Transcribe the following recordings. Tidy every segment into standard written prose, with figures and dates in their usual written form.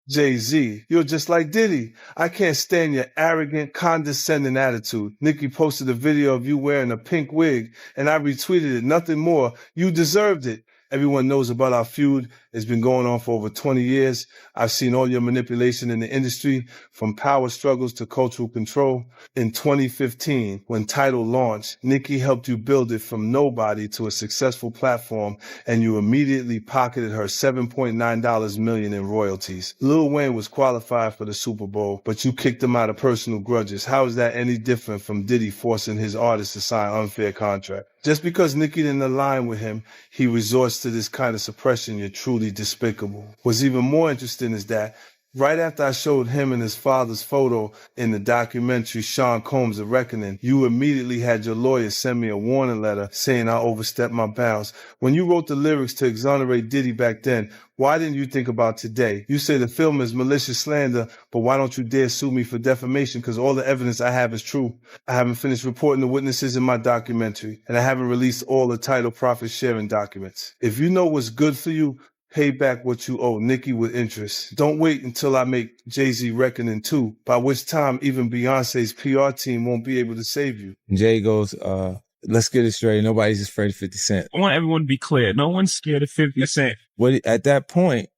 Jay-Z, you're just like Diddy. I can't stand your arrogant, condescending attitude. Nicki posted a video of you wearing a pink wig, and I retweeted it. Nothing more. You deserved it. Everyone knows about our feud. It's been going on for over 20 years. I've seen all your manipulation in the industry, from power struggles to cultural control. In 2015, when Tidal launched, Nicki helped you build it from nobody to a successful platform, and you immediately pocketed her $7.9 million in royalties. Lil Wayne was qualified for the Super Bowl, but you kicked him out of personal grudges. How is that any different from Diddy forcing his artists to sign unfair contracts? Just because Nicki didn't align with him, he resorts to this kind of suppression. You're truly despicable. What's even more interesting is that right after I showed him and his father's photo in the documentary Sean Combs: A Reckoning, you immediately had your lawyer send me a warning letter saying I overstepped my bounds. When you wrote the lyrics to exonerate Diddy back then, why didn't you think about today? You say the film is malicious slander, but why don't you dare sue me for defamation? Because all the evidence I have is true. I haven't finished reporting the witnesses in my documentary, and I haven't released all the title profit sharing documents. If you know what's good for you, pay back what you owe Nicki with interest. Don't wait until I make Jay-Z Reckoning 2, by which time even Beyonce's PR team won't be able to save you. Jay goes, let's get it straight. Nobody's afraid of 50 Cent. I want everyone to be clear. No one's scared of 50 Cent. At that point,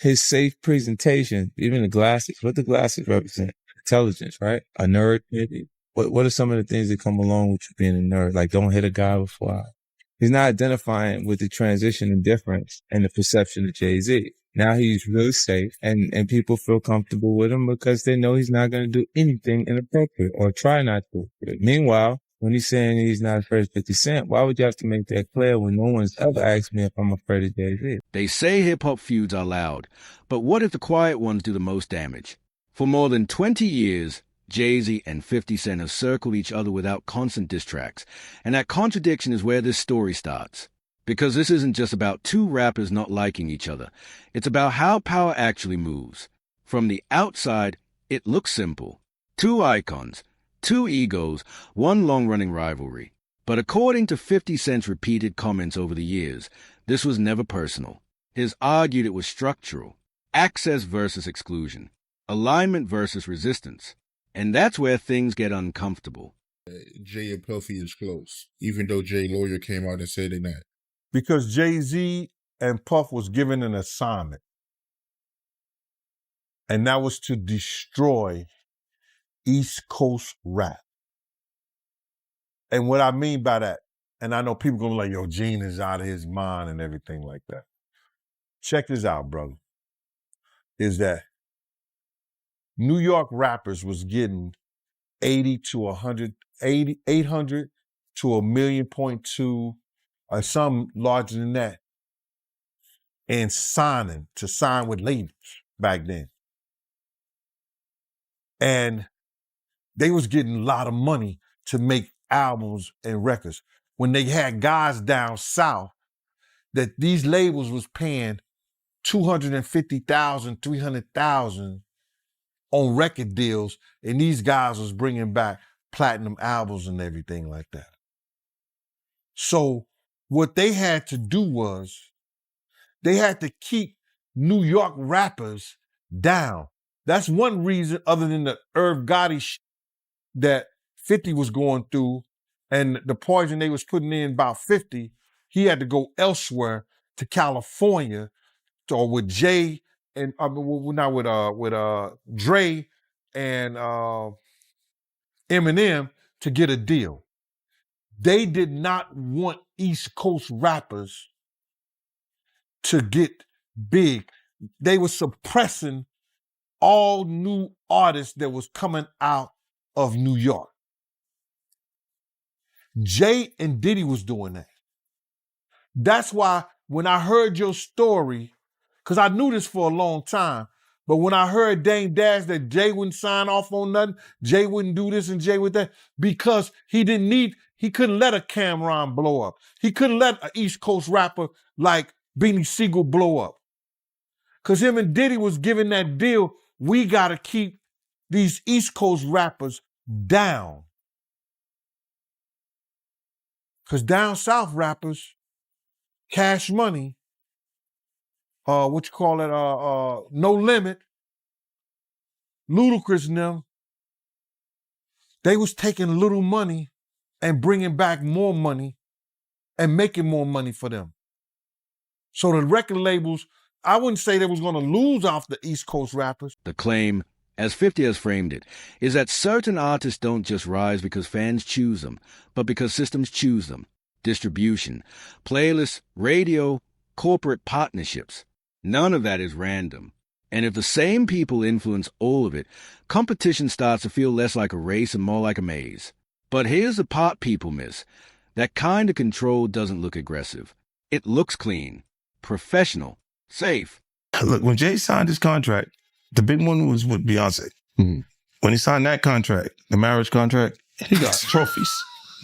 his safe presentation, even the glasses, what the glasses represent? Intelligence, right? A nerd, maybe. What are some of the things that come along with you being a nerd? Like, don't hit a guy before I. He's not identifying with the transition and difference and the perception of Jay-Z. Now he's really safe and people feel comfortable with him because they know he's not going to do anything inappropriate or try not to. Meanwhile, when he's saying he's not afraid of 50 Cent, why would you have to make that clear when no one's ever asked me if I'm afraid of Jay-Z? They say hip-hop feuds are loud, but what if the quiet ones do the most damage? For more than 20 years, Jay-Z and 50 Cent have circled each other without constant diss tracks, and that contradiction is where this story starts. Because this isn't just about two rappers not liking each other. It's about how power actually moves. From the outside, it looks simple. Two icons, two egos, one long-running rivalry. But according to 50 Cent's repeated comments over the years, this was never personal. He's argued it was structural. Access versus exclusion. Alignment versus resistance. And that's where things get uncomfortable. Jay and Puffy is close, even though Jay's lawyer came out and said they're not. Because Jay-Z and Puff was given an assignment. And that was to destroy East Coast rap. And what I mean by that, and I know people gonna be like, yo, Gene is out of his mind and everything like that. Check this out, brother. Is that New York rappers was getting 800 to 1.2 million, or some larger than that, and sign with labels back then. And they was getting a lot of money to make albums and records. When they had guys down south that these labels was paying $250,000, $300,000 on record deals, and these guys was bringing back platinum albums and everything like that. So what they had to do was they had to keep New York rappers down. That's one reason, other than the Irv Gotti that 50 was going through and the poison they was putting in about 50, he had to go elsewhere to California or with Jay and not with Dre and Eminem to get a deal. They did not want East Coast rappers to get big. They were suppressing all new artists that was coming out of New York. Jay and Diddy was doing that. That's why when I heard your story, because I knew this for a long time, but when I heard Dame Dash that Jay wouldn't sign off on nothing, Jay wouldn't do this and Jay would that, because he couldn't let a Cameron blow up. He couldn't let an East Coast rapper like Beanie Siegel blow up. Because him and Diddy was giving that deal, we got to keep these East Coast rappers down. Because down south rappers, Cash Money, No Limit, Ludacris and them, they was taking little money and bringing back more money and making more money for them. So the record labels, I wouldn't say they was going to lose off the East Coast rappers. The claim, as 50 has framed it, is that certain artists don't just rise because fans choose them, but because systems choose them. Distribution, playlists, radio, corporate partnerships. None of that is random. And if the same people influence all of it, competition starts to feel less like a race and more like a maze. But here's the part people miss. That kind of control doesn't look aggressive. It looks clean, professional, safe. Look, when Jay signed his contract, the big one was with Beyonce. Mm-hmm. When he signed that contract, the marriage contract, he got trophies.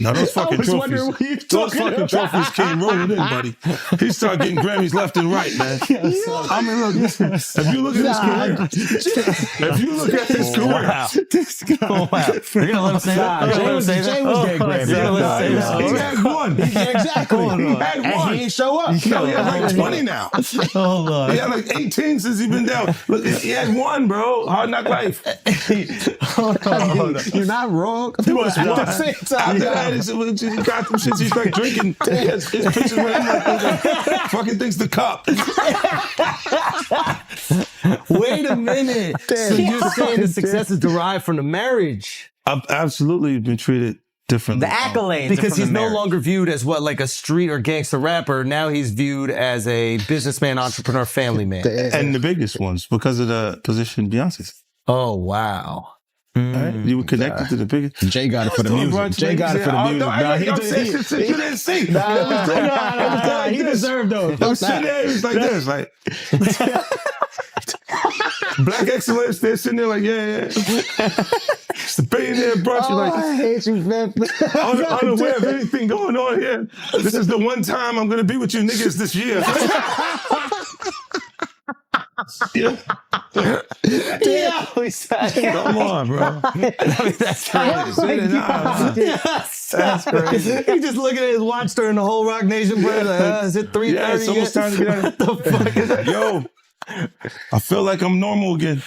Now those fucking trophies, trophies came rolling in, buddy. He started getting Grammys left and right, man. I mean, look, listen, if you look at his career, This guy. You're gonna let him say that? Jay was getting Grammys. he had one. Exactly. He had one. And he ain't show up. Yo, he had like 20 now. Hold on. He had like 18 since he been down. Look, he had one, bro. Hard Knock Life. Hold on. You're not wrong. He was At the one. same After time. that, he got them shits. He started drinking. His pictures were fucking things to cup. Wait a minute. So you're saying the success is derived from the marriage? I've absolutely been treated differently. The accolades. Because he's no longer viewed as what, like a street or gangster rapper. Now he's viewed as a businessman, entrepreneur, family man. And the biggest ones because of the position Beyonce's. Oh, wow. Right? You were connected to the biggest. Jay got it for the music. Jay got it for the music. I'm saying shit you didn't see. He deserved those. I'm sitting there, it's like this, like Black excellence. They're sitting there like, yeah. It's the billionaire brunch. You're like, I hate you, man. unaware of anything going on here. This is the one time I'm gonna be with you niggas this year. Yeah. Come on, bro. I mean, that's crazy. That's crazy. He just looking at his watch during the whole Rock Nation break. Like, is it 3:30 Yeah, it's almost time to get out. What the fuck is that? Yo, I feel like I'm normal again.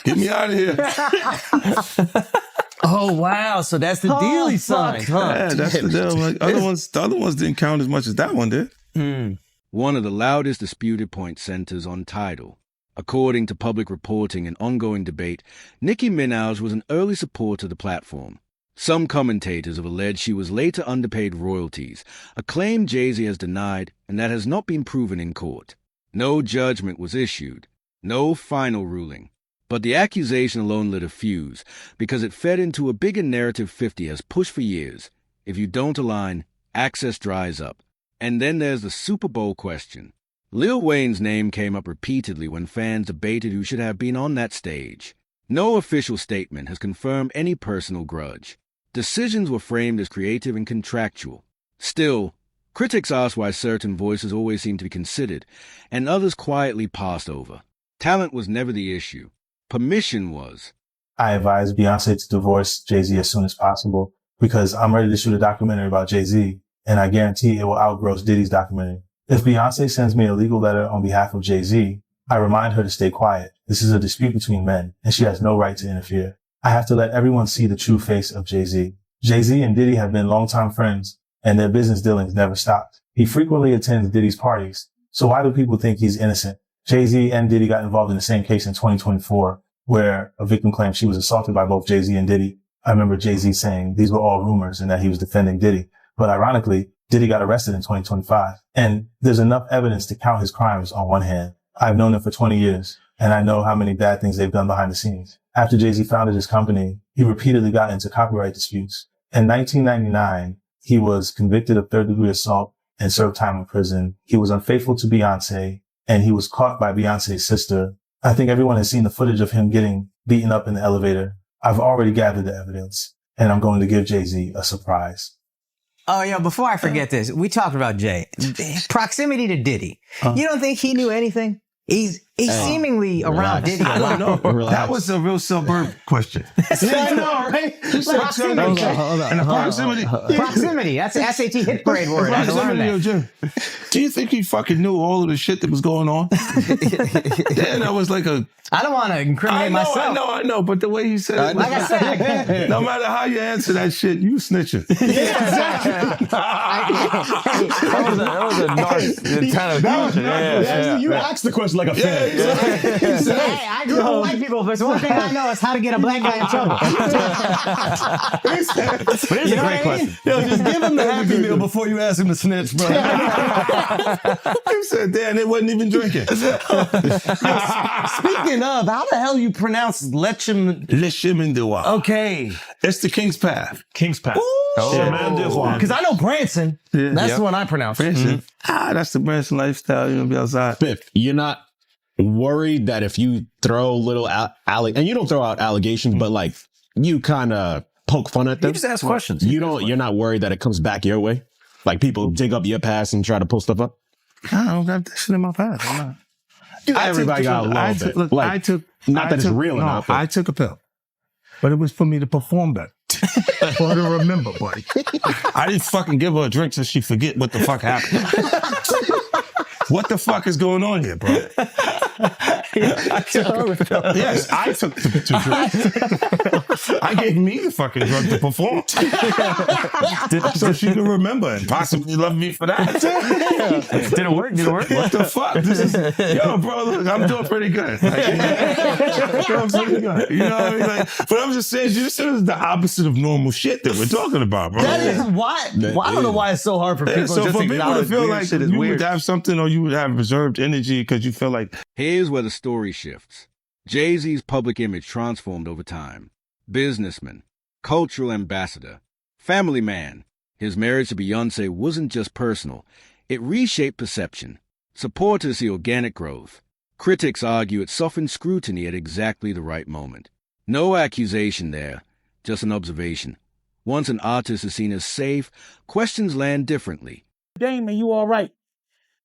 Get me out of here. Oh, wow. So that's the deal he signed, huh? Yeah, that's the deal. Like, the other ones didn't count as much as that one did. One of the loudest disputed points centers on title. According to public reporting and ongoing debate, Nicki Minaj was an early supporter of the platform. Some commentators have alleged she was later underpaid royalties, a claim Jay-Z has denied and that has not been proven in court. No judgment was issued, no final ruling. But the accusation alone lit a fuse because it fed into a bigger narrative 50 has pushed for years. If you don't align, access dries up. And then there's the Super Bowl question. Lil Wayne's name came up repeatedly when fans debated who should have been on that stage. No official statement has confirmed any personal grudge. Decisions were framed as creative and contractual. Still, critics asked why certain voices always seemed to be considered, and others quietly passed over. Talent was never the issue. Permission was. I advise Beyonce to divorce Jay-Z as soon as possible because I'm ready to shoot a documentary about Jay-Z, and I guarantee it will outgross Diddy's documentary. If Beyonce sends me a legal letter on behalf of Jay-Z, I remind her to stay quiet. This is a dispute between men, and she has no right to interfere. I have to let everyone see the true face of Jay-Z. Jay-Z and Diddy have been longtime friends, and their business dealings never stopped. He frequently attends Diddy's parties, so why do people think he's innocent? Jay-Z and Diddy got involved in the same case in 2024, where a victim claimed she was assaulted by both Jay-Z and Diddy. I remember Jay-Z saying these were all rumors and that he was defending Diddy. But ironically, Diddy got arrested in 2025. And there's enough evidence to count his crimes on one hand. I've known them for 20 years, and I know how many bad things they've done behind the scenes. After Jay-Z founded his company, he repeatedly got into copyright disputes. In 1999, he was convicted of third-degree assault and served time in prison. He was unfaithful to Beyonce, and he was caught by Beyonce's sister. I think everyone has seen the footage of him getting beaten up in the elevator. I've already gathered the evidence, and I'm going to give Jay-Z a surprise. Oh, yeah, before I forget this, we talked about Jay. Proximity to Diddy. You don't think he knew anything? He's He's seemingly around Diddy a I lot. don't know. Relax. That was a real suburb question. I know, right? Proximity. And the proximity. Proximity. That's the SAT hit grade word. I had to learn Proximity, that. Jim. Do you think he fucking knew all of the shit that was going on? Then that was like a. I don't want to incriminate myself. I know, but the way he said it, Like I said, no matter how you answer that shit, you snitching. That was a nice kind of question. You asked the question like a fan. hey, I grew up with white people, but one thing I know is how to get a black guy in trouble. But it's a great question. Yo, just give him the Happy Meal before you ask him to snitch, bro. He said, damn, they wasn't even drinking. Speaking of, how the hell you pronounce Lechem? Le chemin de roi. Okay. It's the King's Path. King's Path. Chemin de roi. Because I know Branson. That's the one I pronounce. Branson. That's the Branson lifestyle. You know, be outside. Biff, you're not worried that if you throw little and you don't throw out allegations, but like you kind of poke fun at them. You just ask questions. You're not worried that it comes back your way? Like people dig up your past and try to pull stuff up? I don't got that shit in my past. I'm not. Everybody got a little bit. Look, Like, not that it's real enough. I took a pill, but it was for me to perform better. For her to remember, buddy. I didn't fucking give her a drink so she forget what the fuck happened. What the fuck is going on here, bro? Yes, I took the drink. I gave me the fucking drug to perform. So she could remember and possibly love me for that. Did it work? What the fuck? Yo, bro, look, I'm doing pretty good. Like, doing pretty good. You know what I mean? Like, but I'm just saying, this is the opposite of normal shit that we're talking about, bro. That is why. I don't know why it's so hard for people So just for to people to acknowledge feel weird like shit is you weird. would have something or you would have reserved energy because you feel like Here's where the story shifts. Jay-Z's public image transformed over time. Businessman, cultural ambassador, family man. His marriage to Beyonce wasn't just personal. It reshaped perception. Supporters see organic growth. Critics argue it softened scrutiny at exactly the right moment. No accusation there, just an observation. Once an artist is seen as safe, questions land differently. Dame, are you all right?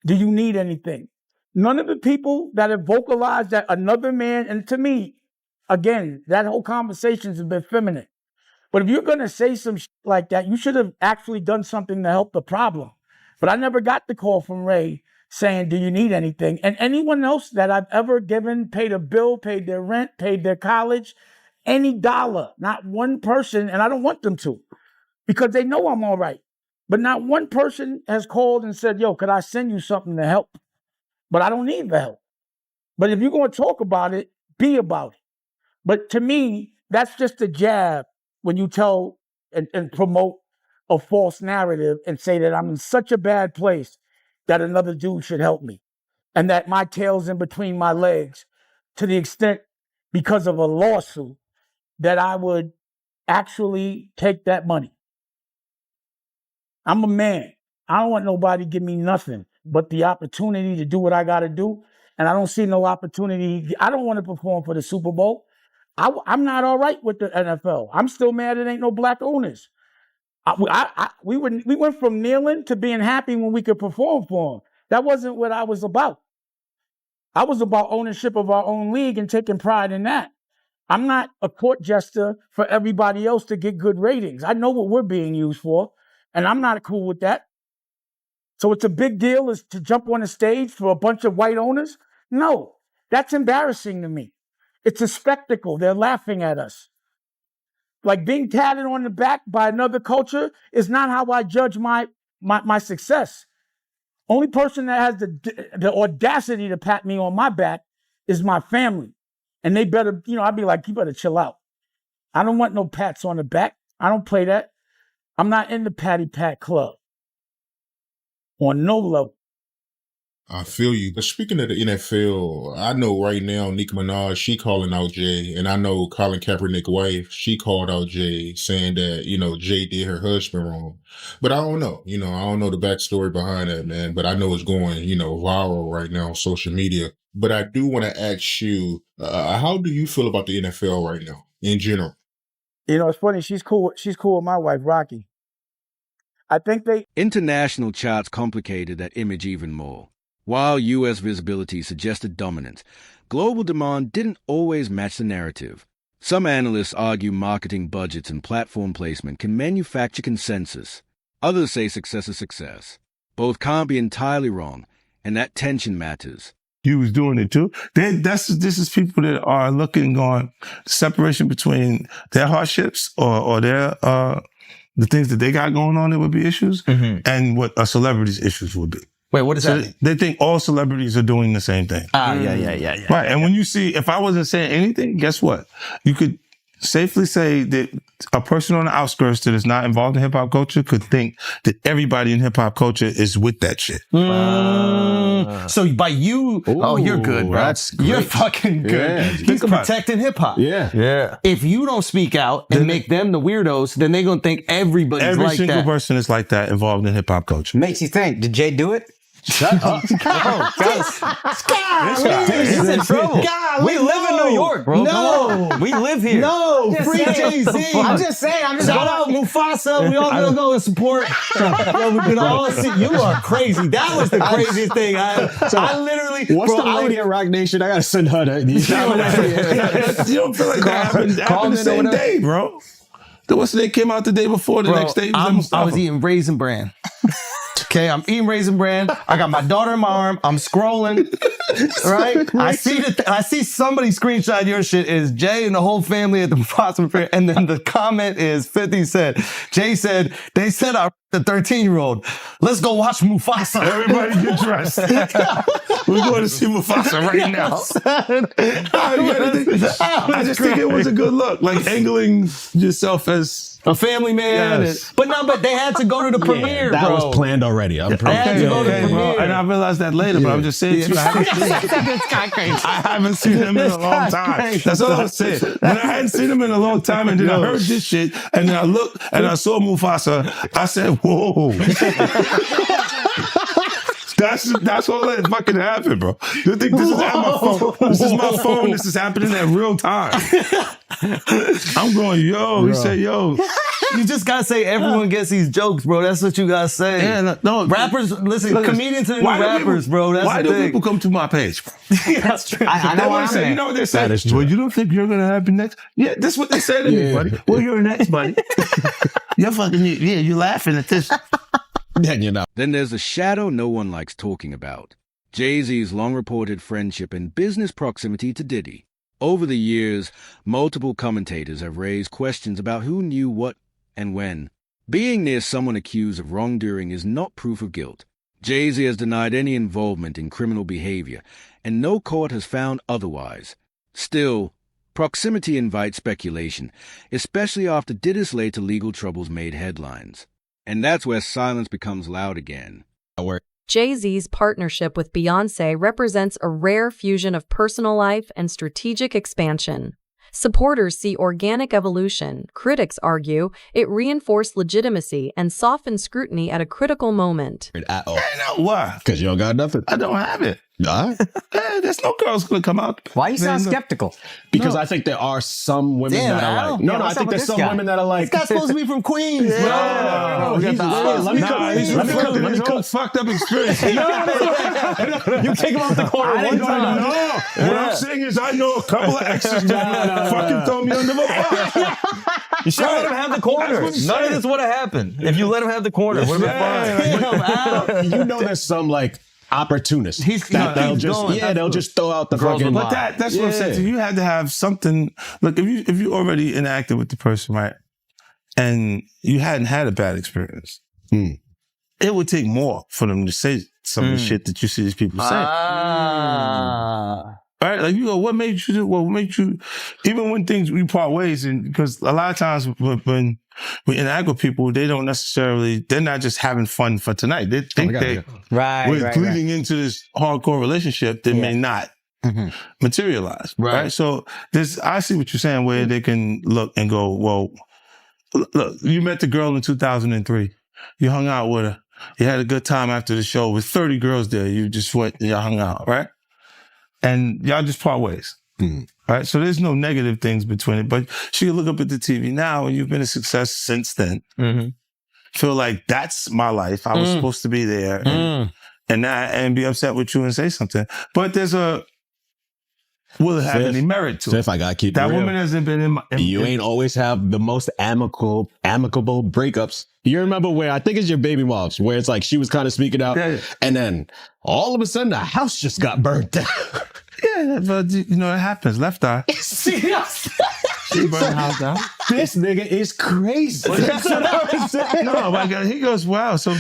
Do you need anything? None of the people that have vocalized that another man, and to me, again, that whole conversation's a bit feminine. But if you're going to say some shit like that, you should have actually done something to help the problem. But I never got the call from Ray saying, do you need anything? And anyone else that I've ever given, paid a bill, paid their rent, paid their college, any dollar, not one person, and I don't want them to, because they know I'm all right. But not one person has called and said, yo, could I send you something to help? But I don't need the help. But if you're going to talk about it, be about it. But to me, that's just a jab when you tell and promote a false narrative and say that I'm in such a bad place that another dude should help me. And that my tail's in between my legs to the extent because of a lawsuit that I would actually take that money. I'm a man. I don't want nobody to give me nothing but the opportunity to do what I got to do. And I don't see no opportunity. I don't want to perform for the Super Bowl. I'm not all right with the NFL. I'm still mad it ain't no black owners. We went from kneeling to being happy when we could perform for them. That wasn't what I was about. I was about ownership of our own league and taking pride in that. I'm not a court jester for everybody else to get good ratings. I know what we're being used for, and I'm not cool with that. So it's a big deal is to jump on a stage for a bunch of white owners? No, that's embarrassing to me. It's a spectacle. They're laughing at us. Like being tatted on the back by another culture is not how I judge my success. Only person that has the audacity to pat me on my back is my family. And they better, I'd be like, you better chill out. I don't want no pats on the back. I don't play that. I'm not in the patty pat club. On no level. I feel you. But speaking of the NFL, I know right now Nicki Minaj, she calling out Jay. And I know Colin Kaepernick's wife, she called out Jay saying that, Jay did her husband wrong. But I don't know. I don't know the backstory behind that, man. But I know it's going, viral right now on social media. But I do want to ask you, how do you feel about the NFL right now in general? It's funny. She's cool. She's cool with my wife, Rocky. I think International charts complicated that image even more. While U.S. visibility suggested dominance, global demand didn't always match the narrative. Some analysts argue marketing budgets and platform placement can manufacture consensus. Others say success is success. Both can't be entirely wrong, and that tension matters. You was doing it too. This is people that are looking on separation between their hardships or their the things that they got going on that would be issues and what a celebrity's issues would be. Wait, what does that mean? They think all celebrities are doing the same thing. Yeah. Right. And when you see, if I wasn't saying anything, guess what? You could safely say that a person on the outskirts that is not involved in hip hop culture could think that everybody in hip hop culture is with that shit. So by you, you're good, bro. You're fucking good. Yeah. He's protecting hip hop. Yeah. If you don't speak out and make them the weirdos, then they're gonna think everybody's Every like single that. person is like that involved in hip hop culture. Makes you think, did Jay do it? Shut up. He's in trouble. God, We live in New York, bro. No. We live here. No, free saying. Jay-Z. I'm just saying. Shout out Mufasa. We all gonna go and support. Yo, we can all see. You are crazy. That was the craziest thing. I literally. What's the lady at Rock Nation? I gotta send her that. You don't feel like that happened the same day, bro. What's the day came out the day before the next day? I was eating Raisin Bran. Okay, I'm eating Raisin Bran. I got my daughter in my arm. I'm scrolling. Right? I see somebody screenshot your shit is Jay and the whole family at the Mufasa Fair. And then the comment is 50 said, Jay said, they said the 13-year-old, let's go watch Mufasa. Everybody get dressed. We're going to see Mufasa right now. I just think it was a good look. Like angling yourself as a family man. Yes. But they had to go to the premiere, that bro. was planned already. I'm pretty bro. And I realized that later, but I'm just saying to you, I haven't seen him in a long time. That's all I'm saying. When I hadn't seen him in a long time and then I heard this shit and then I looked and I saw Mufasa, I said, whoa. That's all that fucking happened, bro. You think this is at my phone? This is my phone. This is happening at real time. I'm going, yo. He said, yo. You just gotta say everyone gets these jokes, bro. That's what you gotta say. Yeah, no, rappers, listen, comedians and rappers, bro. That's why the do thing. people come to my page, bro? That's true. I know what I'm saying. You know what they say? That is true. Well, you don't think you're gonna happen next? Yeah, that's what they say to me, buddy. Well, you're next, buddy. You're fucking, you're laughing at this. Then there's the shadow no one likes talking about. Jay-Z's long-reported friendship and business proximity to Diddy. Over the years, multiple commentators have raised questions about who knew what and when. Being near someone accused of wrongdoing is not proof of guilt. Jay-Z has denied any involvement in criminal behavior, and no court has found otherwise. Still, proximity invites speculation, especially after Diddy's later legal troubles made headlines. And that's where silence becomes loud again. Jay-Z's partnership with Beyoncé represents a rare fusion of personal life and strategic expansion. Supporters see organic evolution. Critics argue it reinforced legitimacy and softened scrutiny at a critical moment. At all. Why? Because you don't got nothing. I don't have it. Nah. There's no girls gonna come out. Why you sound skeptical? Because I think there are some women that are like. No, I think there's some women that are like. This guy's supposed to be from Queens, bro. Let me come fucked up experience. You take him off the corner one time. No. What I'm saying is I know a couple of exes that fucking throw me under the bus. You should let him have the corner. None of this would have happened if you let him have the corner. Would have been fine. You know there's some like opportunists. They'll just throw out the fucking. But that's what I'm saying. You had to have something. Look, if you already interacted with the person, right, and you hadn't had a bad experience, it would take more for them to say some of the shit that you see these people say. Right? Like, you go, what made you do? Well, what made you, even when we part ways, and because a lot of times when we interact with people, they're not just having fun for tonight. They think we're leading into this hardcore relationship that may not materialize. Right? So I see what you're saying, where they can look and go, well, look, you met the girl in 2003. You hung out with her. You had a good time after the show with 30 girls there. You just went and y'all hung out, right? And y'all just part ways. Right? So there's no negative things between it. But she can look up at the TV now, and you've been a success since then. Feel like that's my life. I was supposed to be there. and be upset with you and say something. But will it have any merit to it? If I gotta keep that it real, woman hasn't been you ain't always have the most amicable breakups. You remember where I think it's your baby mom's, where it's like she was kind of speaking out, and then all of a sudden the house just got burnt down. Yeah, but you know it happens. Left eye. She burned the house down. This nigga is crazy. That's what I was saying. No, my God, he goes, wow. So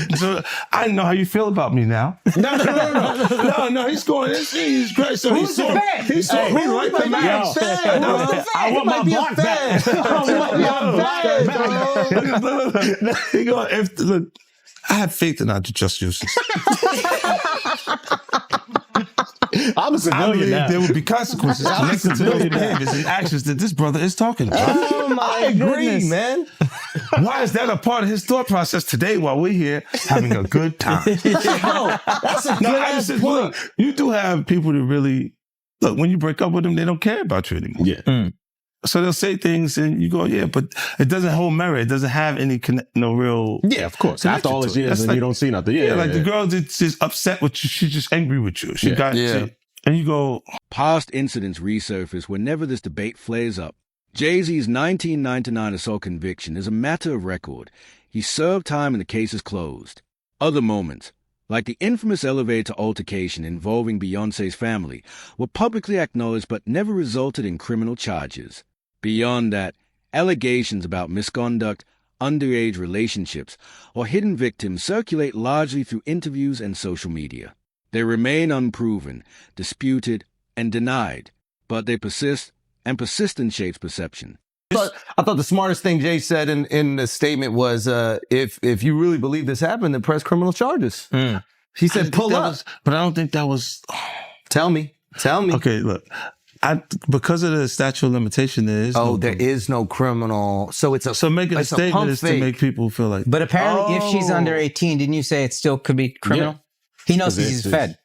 I know how you feel about me now. No. He's going. He's great. So Who's the fan? He saw me like the man. I want my block back. He go. Look, I have faith in our justice. I'm a civilian now. There would be consequences connected to those behaviors and actions that this brother is talking about. Oh my goodness, man. Why is that a part of his thought process today while we're here having a good time? That's a good ass point. Look, you do have people that really, look, when you break up with them, they don't care about you anymore. Yeah. So they'll say things and you go, yeah, but it doesn't hold merit. It doesn't have any real. Yeah, of course. After all these years, and you don't see nothing. Yeah, the girl that's just upset with you. She's just angry with you. And you go. Past incidents resurface whenever this debate flares up. Jay-Z's 1999 assault conviction is a matter of record. He served time and the case is closed. Other moments, like the infamous elevator altercation involving Beyoncé's family, were publicly acknowledged but never resulted in criminal charges. Beyond that, allegations about misconduct, underage relationships, or hidden victims circulate largely through interviews and social media. They remain unproven, disputed, and denied, but they persist, and persistence shapes perception. I thought the smartest thing Jay said in the statement was, if you really believe this happened, then press criminal charges. He said, pull up. But I don't think that was... Tell me. Okay, look. Because of the statute of limitation, there is there is no criminal. So it's so making a statement is to make people feel like. But apparently, if she's under 18, didn't you say it still could be criminal? Yeah. He knows he's fed.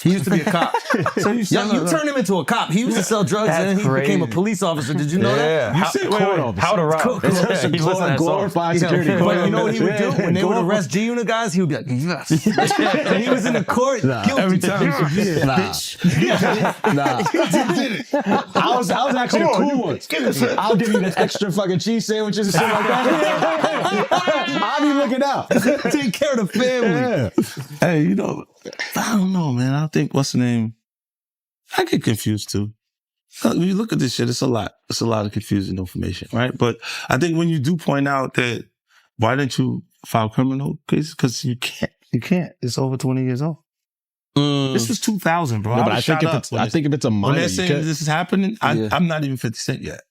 He used to be a cop. So you turned him into a cop. He used to sell drugs and then he became a police officer. Did you know that? You said how to rob. Glorified security. But you know what he would do? When they would arrest G-Unit guys, he would be like, yes. And he was in the court guilty. Every time. Nah. I was actually a cool one. I'll give you the extra fucking cheese sandwiches and shit like that. I'll be looking out. Take care of the family. Hey, you know, I don't know, man. I think, what's the name? I get confused too. When you look at this shit, it's a lot. It's a lot of confusing information, right? But I think when you do point out that, why didn't you file criminal cases? Because you can't. You can't. It's over 20 years old. This was 2000, bro. No, but I think if it's a minor, when they're saying this is happening, I'm not even 50 Cent yet.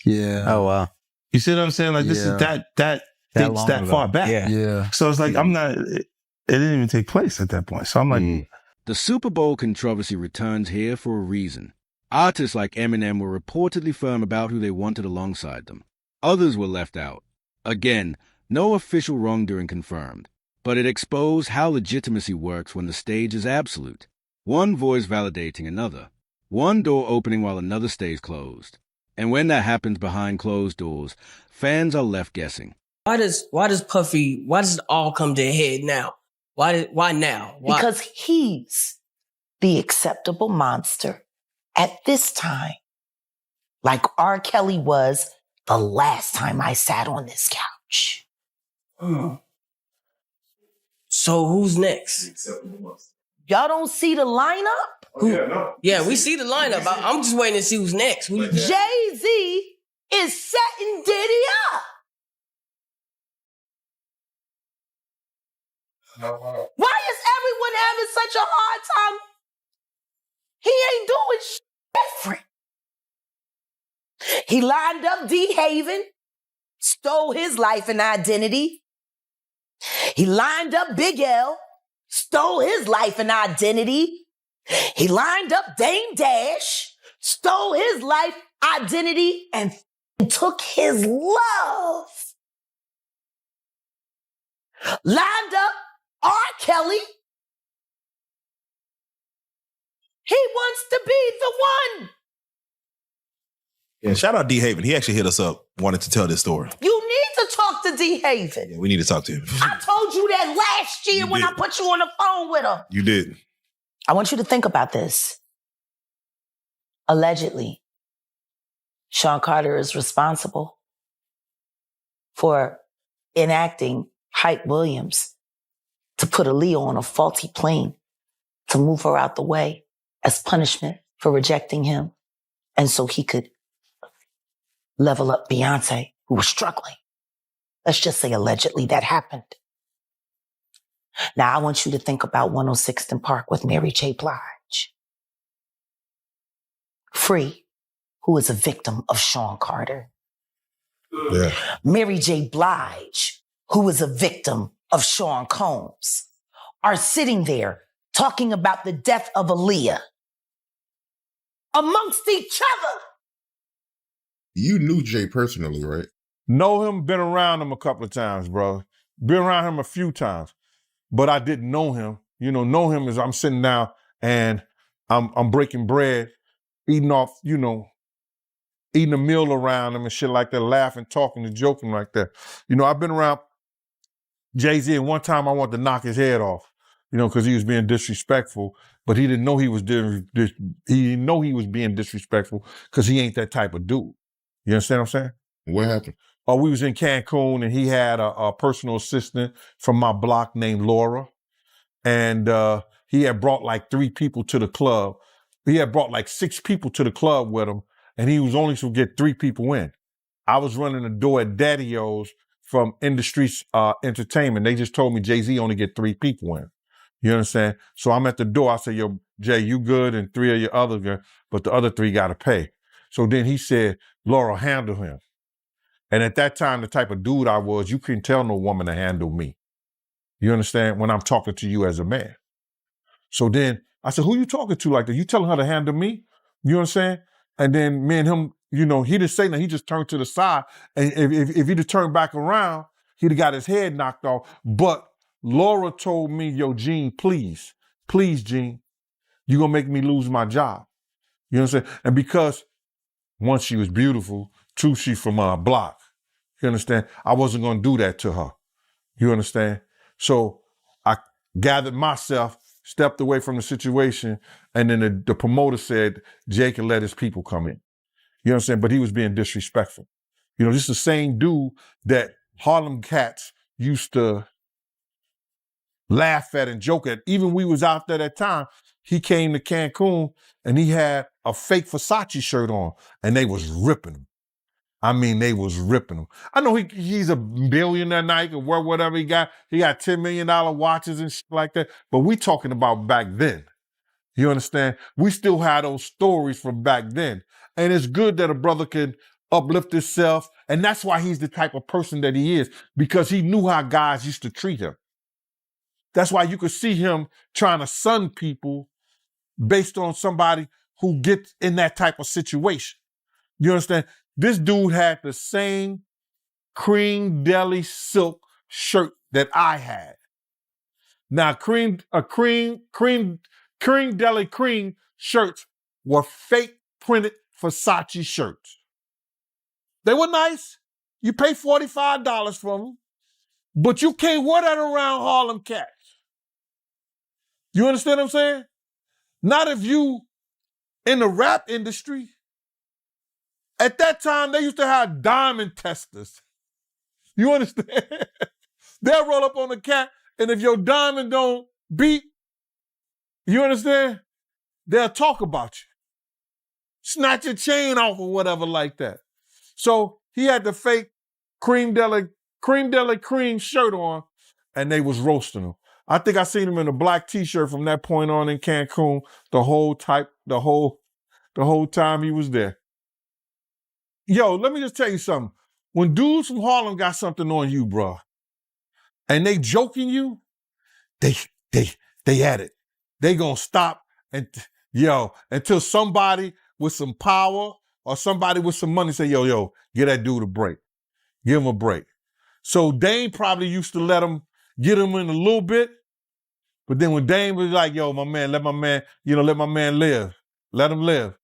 Yeah. Oh, wow. You see what I'm saying? Like, this is that dates that far back. Yeah. So it's like, it didn't even take place at that point. So I'm like... The Super Bowl controversy returns here for a reason. Artists like Eminem were reportedly firm about who they wanted alongside them. Others were left out. Again, no official wrongdoing confirmed, but it exposed how legitimacy works when the stage is absolute. One voice validating another. One door opening while another stays closed. And when that happens behind closed doors, fans are left guessing. Why does it all come to a head now? Why now? Why? Because he's the acceptable monster at this time. Like R. Kelly was the last time I sat on this couch. So who's next? Y'all don't see the lineup? Yeah, we see the lineup. I'm just waiting to see who's next. Jay-Z is setting Diddy up. Why is everyone having such a hard time? He ain't doing shit different. He lined up D. Haven, stole his life and identity. He lined up Big L, stole his life and identity. He lined up Dame Dash, stole his life, identity, and took his love. Lined up R. Kelly. He wants to be the one. Yeah, shout out D. Haven. He actually hit us up, wanted to tell this story. You need to talk talk to D. Haven. Yeah, we need to talk to him. I told you that last year when I put you on the phone with him. You did. I want you to think about this. Allegedly, Sean Carter is responsible for enacting Hype Williams to put Aaliyah on a faulty plane to move her out the way as punishment for rejecting him. And so he could level up Beyonce, who was struggling. Let's just say allegedly that happened. Now I want you to think about 106th and Park with Mary J. Blige. Free, who is a victim of Sean Carter. Yeah. Mary J. Blige, who is a victim of Sean Combs, are sitting there talking about the death of Aaliyah amongst each other. You knew Jay personally, right? Know him, been around him a couple of times, bro. Been around him a few times, but I didn't know him. You know him as I'm sitting down and I'm breaking bread, eating off, eating a meal around him and shit like that, laughing, talking, and joking like that. I've been around Jay-Z, and one time I wanted to knock his head off, because he was being disrespectful, but he didn't know he was being disrespectful because he ain't that type of dude. You understand what I'm saying? What happened? We was in Cancun and he had a personal assistant from my block named Laura. And he had brought like 3 people to the club. He had brought like 6 people to the club with him, and he was only supposed to get 3 people in. I was running the door at Daddy-O's from Industry Entertainment. They just told me Jay-Z only get 3 people in. You understand? So I'm at the door. I said, yo, Jay, you good? And 3 of your other good, but the other 3 got to pay. So then he said, Laura, handle him. And at that time, the type of dude I was, you couldn't tell no woman to handle me. You understand? When I'm talking to you as a man. So then I said, who you talking to like that? You telling her to handle me? You understand? And then me and him, he didn't say nothing. He just turned to the side. And if he'd have turned back around, he'd have got his head knocked off. But Laura told me, yo, Gene, please, Gene, you're going to make me lose my job. You understand? And because, one, she was beautiful. 2, she from our block. You understand? I wasn't going to do that to her. You understand? So I gathered myself, stepped away from the situation, and then the promoter said Jay can let his people come in. You understand? But he was being disrespectful. This is the same dude that Harlem cats used to laugh at and joke at. Even we was out there that time, he came to Cancun and he had a fake Versace shirt on, and they was ripping him. I mean, they was ripping him. I know he's a billionaire now, he can wear whatever he got. He got $10 million watches and shit like that. But we talking about back then. You understand? We still have those stories from back then. And it's good that a brother can uplift himself. And that's why he's the type of person that he is, because he knew how guys used to treat him. That's why you could see him trying to sun people based on somebody who gets in that type of situation. You understand? This dude had the same cream deli silk shirt that I had. Now, cream deli cream shirts were fake printed Versace shirts. They were nice. You pay $45 for them, but you can't wear that around Harlem cats. You understand what I'm saying? Not if you in the rap industry. At that time, they used to have diamond testers. You understand? They'll roll up on the cat, and if your diamond don't beat, you understand? They'll talk about you. Snatch your chain off or whatever like that. So he had the fake cream deli cream shirt on, and they was roasting him. I think I seen him in a black t-shirt from that point on in Cancun the whole time he was there. Yo, let me just tell you something. When dudes from Harlem got something on you, bro, and they joking you, they at it. They gonna stop until somebody with some power or somebody with some money say, yo, get that dude a break. Give him a break. So Dame probably used to let him get him in a little bit, but then when Dame was like, yo, my man, let my man live. Let him live.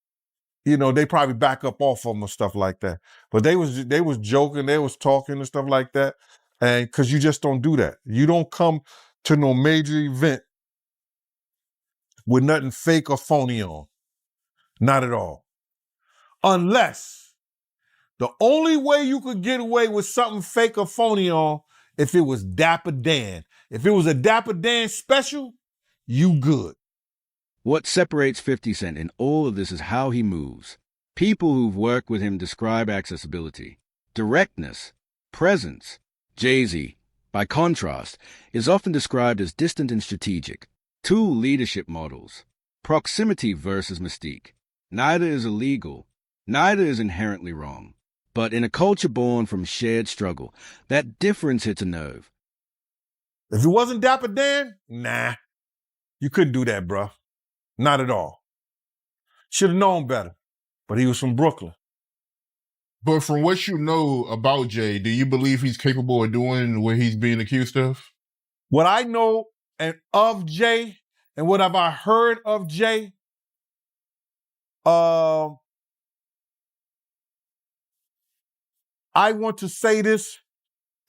they probably back up off of them or stuff like that. But they was joking, they was talking and stuff like that. And because you just don't do that. You don't come to no major event with nothing fake or phony on. Not at all. Unless the only way you could get away with something fake or phony on if it was Dapper Dan. If it was a Dapper Dan special, you good. What separates 50 Cent in all of this is how he moves. People who've worked with him describe accessibility, directness, presence. Jay-Z, by contrast, is often described as distant and strategic. Two leadership models. Proximity versus mystique. Neither is illegal. Neither is inherently wrong. But in a culture born from shared struggle, that difference hits a nerve. If it wasn't Dapper Dan, nah. You couldn't do that, bruh. Not at all. Should have known better. But he was from Brooklyn. But from what you know about Jay, do you believe he's capable of doing what he's being accused of? What I know of Jay, and what have I heard of Jay, I want to say this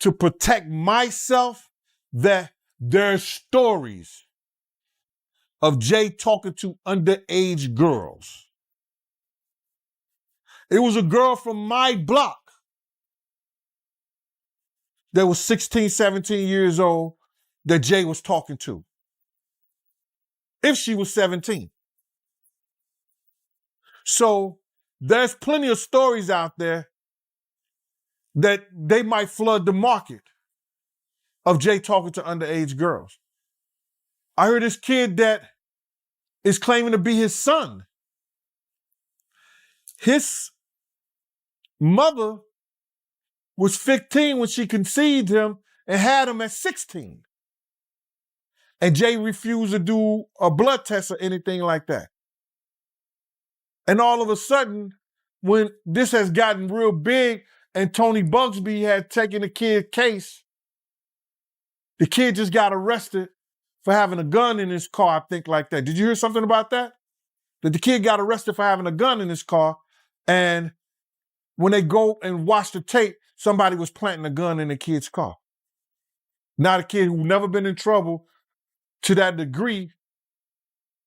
to protect myself, that there's stories of Jay talking to underage girls. It was a girl from my block that was 16, 17 years old that Jay was talking to. If she was 17. So there's plenty of stories out there that they might flood the market of Jay talking to underage girls. I heard this kid that is claiming to be his son. His mother was 15 when she conceived him and had him at 16. And Jay refused to do a blood test or anything like that. And all of a sudden, when this has gotten real big and Tony Bugsby had taken the kid's case, the kid just got arrested for having a gun in his car, I think, like that. Did you hear something about that? That the kid got arrested for having a gun in his car, and when they go and watch the tape, somebody was planting a gun in the kid's car. Now the kid who never been in trouble to that degree,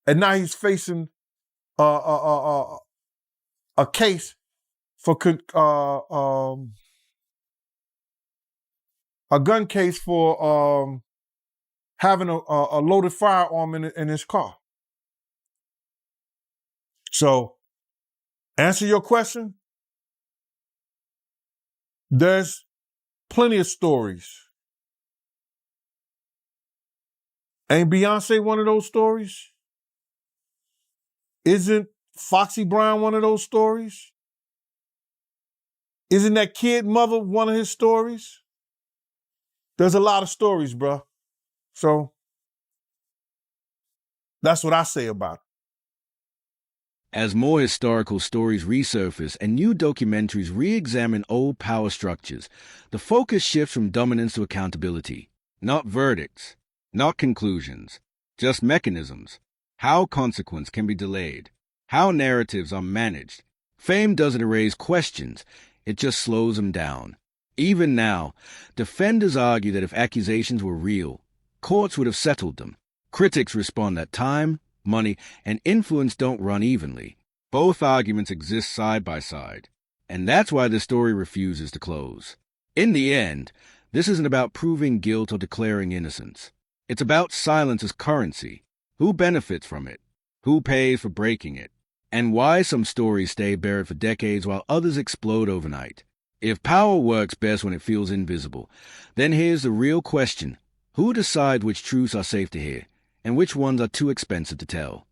and now he's facing a case for a gun case for having a loaded firearm in his car. So, answer your question. There's plenty of stories. Ain't Beyonce one of those stories? Isn't Foxy Brown one of those stories? Isn't that kid mother one of his stories? There's a lot of stories, bro. So that's what I say about it. As more historical stories resurface and new documentaries re-examine old power structures, the focus shifts from dominance to accountability. Not verdicts, not conclusions, just mechanisms. How consequence can be delayed, how narratives are managed. Fame doesn't erase questions, it just slows them down. Even now, defenders argue that if accusations were real, courts would have settled them. Critics respond that time, money, and influence don't run evenly. Both arguments exist side by side, and that's why the story refuses to close. In the end, this isn't about proving guilt or declaring innocence. It's about silence as currency. Who benefits from it? Who pays for breaking it? And why some stories stay buried for decades while others explode overnight. If power works best when it feels invisible, then here's the real question. Who decides which truths are safe to hear and which ones are too expensive to tell?